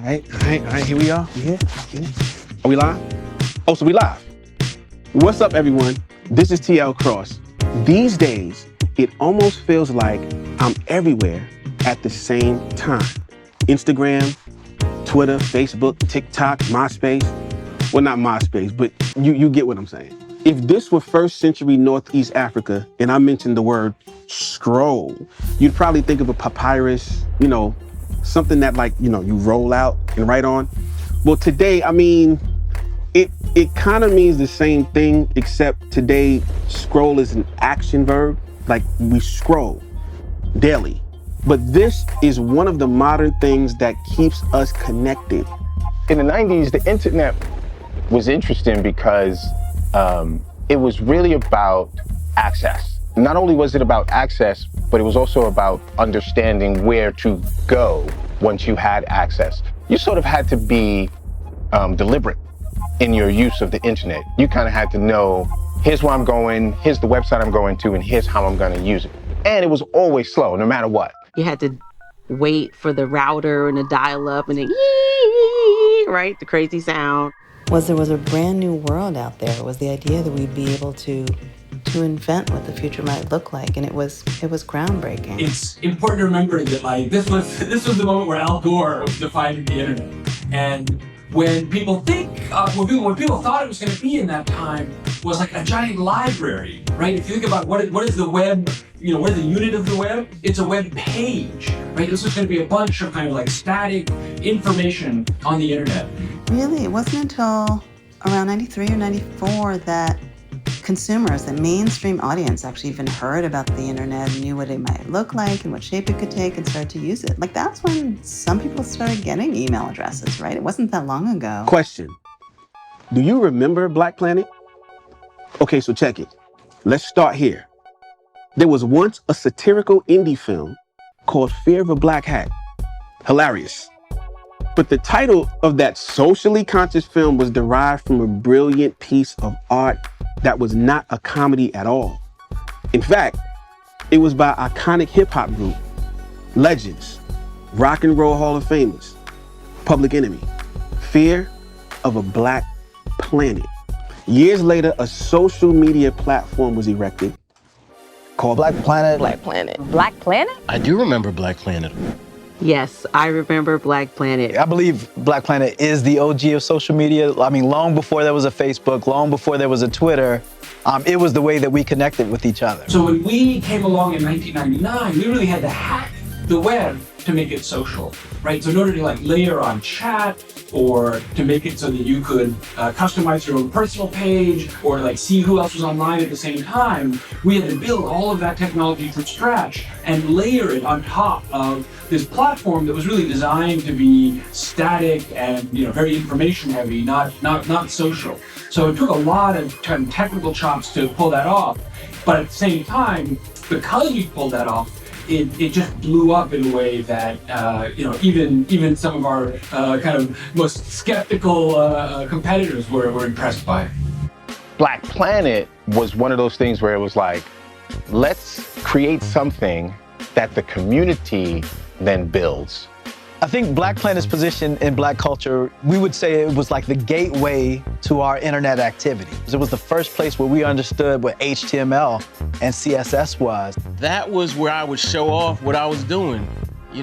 All right, here we are. Yeah. Are we live? Oh, so we live. What's up, everyone? This is TL Cross. These days, it almost feels like I'm everywhere at the same time. Instagram, Twitter, Facebook, TikTok, MySpace. Well, not MySpace, but you get what I'm saying. If this were first century Northeast Africa and I mentioned the word scroll, you'd probably think of a papyrus, something that you roll out and write on. Well, today, it kind of means the same thing, except today, scroll is an action verb, like we scroll daily. But this is one of the modern things that keeps us connected. In the 90s, the internet was interesting because it was really about access. Not only was it about access, but it was also about understanding where to go once you had access. You sort of had to be deliberate in your use of the internet. You kind of had to know, here's where I'm going, here's the website I'm going to, and here's how I'm going to use it. And it was always slow, no matter what. You had to wait for the router and the dial-up and then right, the crazy sound. There was a brand new world out there. It was the idea that we'd be able to invent what the future might look like, and it was groundbreaking. It's important to remember that this was the moment where Al Gore was defining the internet. And when people when people thought it was going to be in that time was like a giant library, right? If you think about what is the web, what is the unit of the web? It's a web page, right? This is going to be a bunch of kind of like static information on the internet. Really, it wasn't until around 93 or 94 that consumers, the mainstream audience, actually even heard about the internet and knew what it might look like and what shape it could take and started to use it. Like, that's when some people started getting email addresses, right? It wasn't that long ago. Question. Do you remember Black Planet? Okay, so check it. Let's start here. There was once a satirical indie film called Fear of a Black Hat. Hilarious. But the title of that socially conscious film was derived from a brilliant piece of art that was not a comedy at all. In fact, it was by iconic hip-hop group, legends, Rock and Roll Hall of Famers, Public Enemy, Fear of a Black Planet. Years later, a social media platform was erected called Black Planet. Black Planet. Black Planet? I do remember Black Planet. Yes, I remember Black Planet. I believe Black Planet is the OG of social media. I mean, long before there was a Facebook, long before there was a Twitter, it was the way that we connected with each other. So when we came along in 1999, we really had to hack the web to make it social, right? So in order to layer on chat or to make it so that you could customize your own personal page or see who else was online at the same time, we had to build all of that technology from scratch and layer it on top of this platform that was really designed to be static and very information heavy, not social. So it took a lot of technical chops to pull that off, but at the same time, because we pulled that off, it just blew up in a way that even some of our kind of most skeptical competitors were impressed by. Black Planet was one of those things where it was like, let's create something that the community then builds. I think Black Planet's position in Black culture, we would say it was like the gateway to our internet activity. It was the first place where we understood what HTML and CSS was. That was where I would show off what I was doing.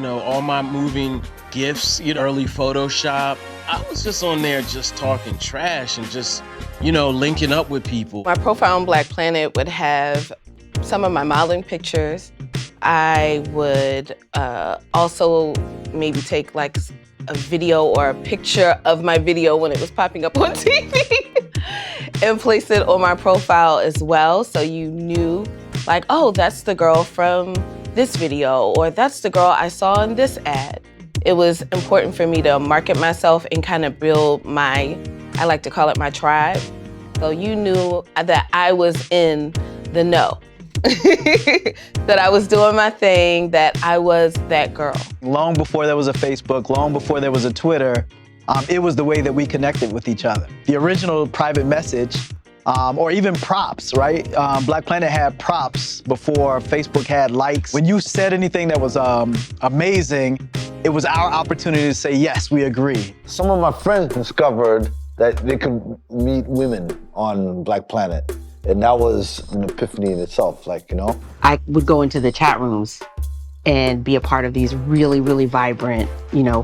All my moving GIFs, early Photoshop. I was just on there just talking trash and just, linking up with people. My profile on Black Planet would have some of my modeling pictures. I would also maybe take a video or a picture of my video when it was popping up on TV and place it on my profile as well. So you knew oh, that's the girl from this video, or that's the girl I saw in this ad. It was important for me to market myself and kind of build I like to call it my tribe. So you knew that I was in the know. That I was doing my thing, that I was that girl. Long before there was a Facebook, long before there was a Twitter, it was the way that we connected with each other. The original private message, or even props, right? Black Planet had props before Facebook had likes. When you said anything that was amazing, it was our opportunity to say, yes, we agree. Some of my friends discovered that they could meet women on Black Planet. And that was an epiphany in itself, like, you know? I would go into the chat rooms and be a part of these really, really vibrant,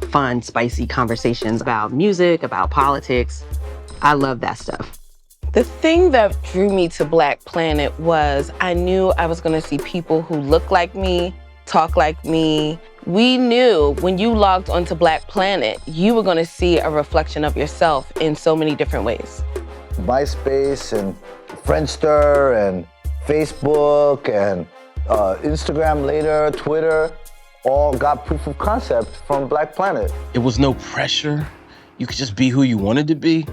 fun, spicy conversations about music, about politics. I love that stuff. The thing that drew me to Black Planet was I knew I was gonna see people who look like me, talk like me. We knew when you logged onto Black Planet, you were gonna see a reflection of yourself in so many different ways. MySpace and Friendster and Facebook and Instagram later, Twitter, all got proof of concept from Black Planet. It was no pressure. You could just be who you wanted to be.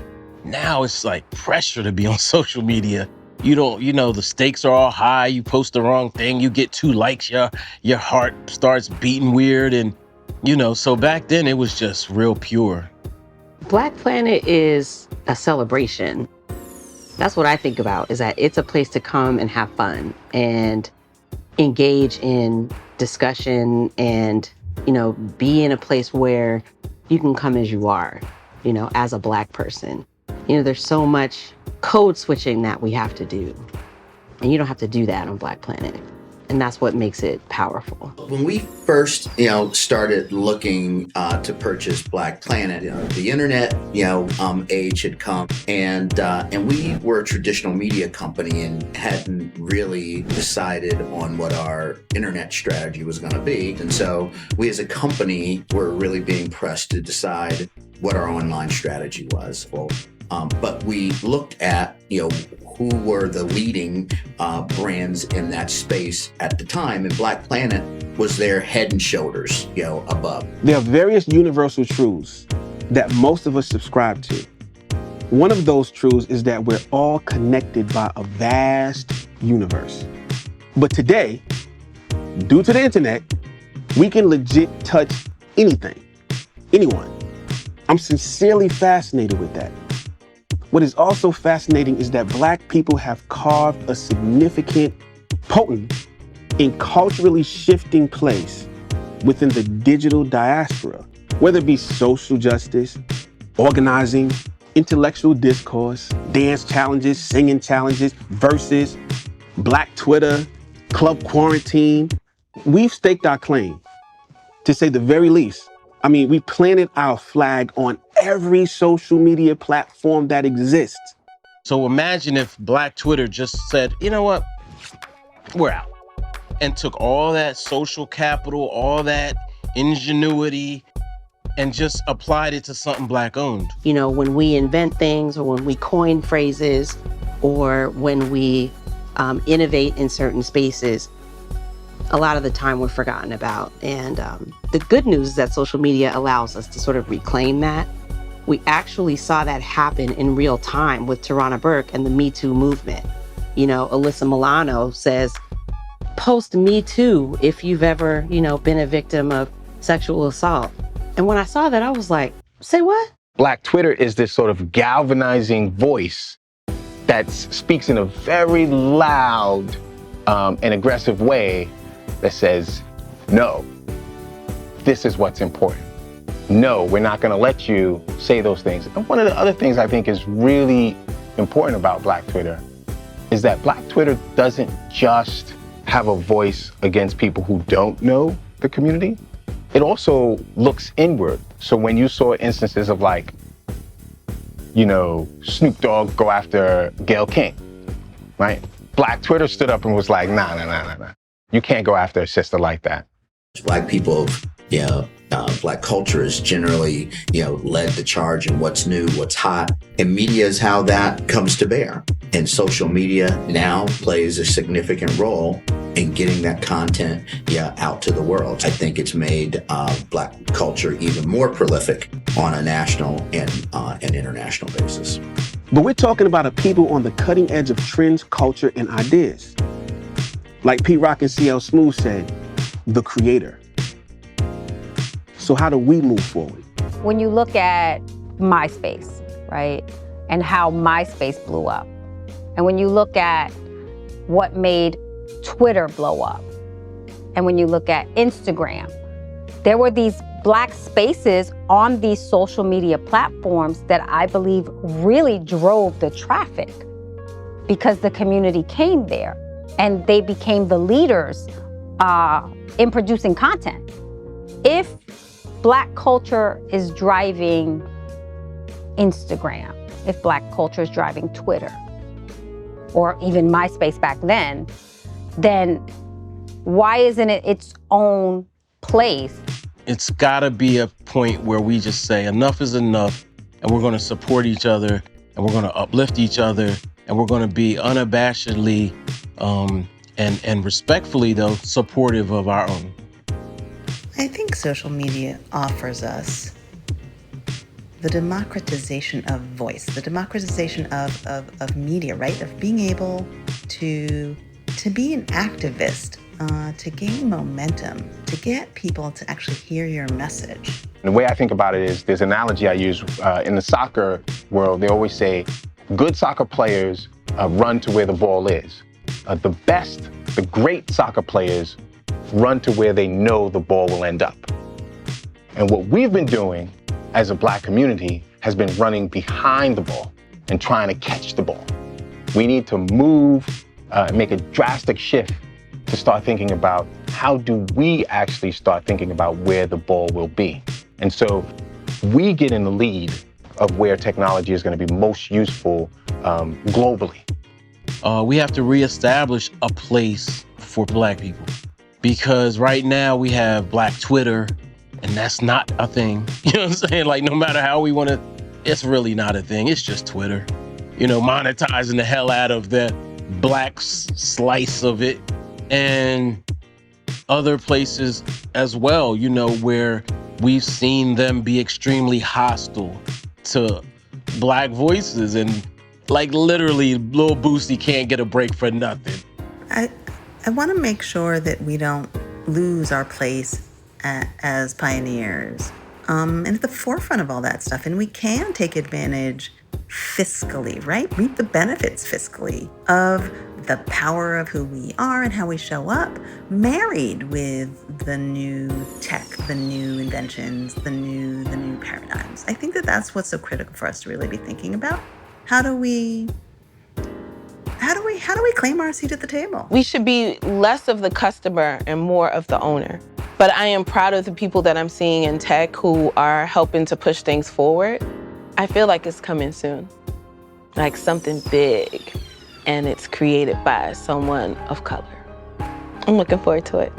Now it's like pressure to be on social media. The stakes are all high. You post the wrong thing, you get 2 likes, your heart starts beating weird. And, so back then it was just real pure. Black Planet is a celebration. That's what I think about, is that it's a place to come and have fun and engage in discussion and, be in a place where you can come as you are, as a Black person. There's so much code switching that we have to do. And you don't have to do that on Black Planet. And that's what makes it powerful. When we first, started looking to purchase Black Planet, the internet, age had come, and we were a traditional media company and hadn't really decided on what our internet strategy was going to be. And so we, as a company, were really being pressed to decide what our online strategy was. But we looked at, who were the leading brands in that space at the time, and Black Planet was there head and shoulders, above. There are various universal truths that most of us subscribe to. One of those truths is that we're all connected by a vast universe. But today, due to the internet, we can legit touch anything, anyone. I'm sincerely fascinated with that. What is also fascinating is that Black people have carved a significant, potent, and culturally shifting place within the digital diaspora, whether it be social justice, organizing, intellectual discourse, dance challenges, singing challenges, verses, Black Twitter, Club Quarantine. We've staked our claim, to say the very least. We planted our flag on every social media platform that exists. So imagine if Black Twitter just said, you know what, we're out. And took all that social capital, all that ingenuity, and just applied it to something Black owned. When we invent things, or when we coin phrases, or when we innovate in certain spaces, a lot of the time we're forgotten about. And the good news is that social media allows us to sort of reclaim that. We actually saw that happen in real time with Tarana Burke and the Me Too movement. Alyssa Milano says, post Me Too if you've ever, been a victim of sexual assault. And when I saw that, I was like, say what? Black Twitter is this sort of galvanizing voice that speaks in a very loud and aggressive way that says, no, this is what's important. No, we're not going to let you say those things. And one of the other things I think is really important about Black Twitter is that Black Twitter doesn't just have a voice against people who don't know the community. It also looks inward. So when you saw instances of Snoop Dogg go after Gayle King, right? Black Twitter stood up and was like, nah. You can't go after a sister like that. Black people, Black culture is generally, led the charge in what's new, what's hot. And media is how that comes to bear. And social media now plays a significant role in getting that content, out to the world. I think it's made Black culture even more prolific on a national and an international basis. But we're talking about a people on the cutting edge of trends, culture, and ideas. Like Pete Rock and CL Smooth said, the creator. So how do we move forward? When you look at MySpace, right, and how MySpace blew up, and when you look at what made Twitter blow up, and when you look at Instagram, There were these Black spaces on these social media platforms that I believe really drove the traffic because the community came there and they became the leaders in producing content. If Black culture is driving Instagram, if Black culture is driving Twitter, or even MySpace back then why isn't it its own place? It's gotta be a point where we just say enough is enough, and we're gonna support each other, and we're gonna uplift each other, and we're gonna be unabashedly and respectfully, though, supportive of our own. I think social media offers us the democratization of voice, the democratization of media, right? Of being able to be an activist, to gain momentum, to get people to actually hear your message. The way I think about it is, there's an analogy I use in the soccer world. They always say, good soccer players run to where the ball is. The great soccer players run to where they know the ball will end up. And what we've been doing as a Black community has been running behind the ball and trying to catch the ball. We need to move and make a drastic shift to start thinking about how do we actually start thinking about where the ball will be. And so we get in the lead of where technology is going to be most useful globally. We have to reestablish a place for Black people, because right now we have Black Twitter, and that's not a thing. You know what I'm saying? Like, no matter how we want to, it's really not a thing. It's just Twitter. You know, monetizing the hell out of the Black slice of it, and other places as well, you know, where we've seen them be extremely hostile to Black voices, and like literally Lil Boosie can't get a break for nothing. I want to make sure that we don't lose our place as pioneers and at the forefront of all that stuff. And we can take advantage fiscally, right? Reap the benefits fiscally of the power of who we are and how we show up, married with the new tech, the new inventions, the new paradigms. I think that that's what's so critical for us to really be thinking about. How do we claim our seat at the table? We should be less of the customer and more of the owner. But I am proud of the people that I'm seeing in tech who are helping to push things forward. I feel like it's coming soon, like something big, and it's created by someone of color. I'm looking forward to it.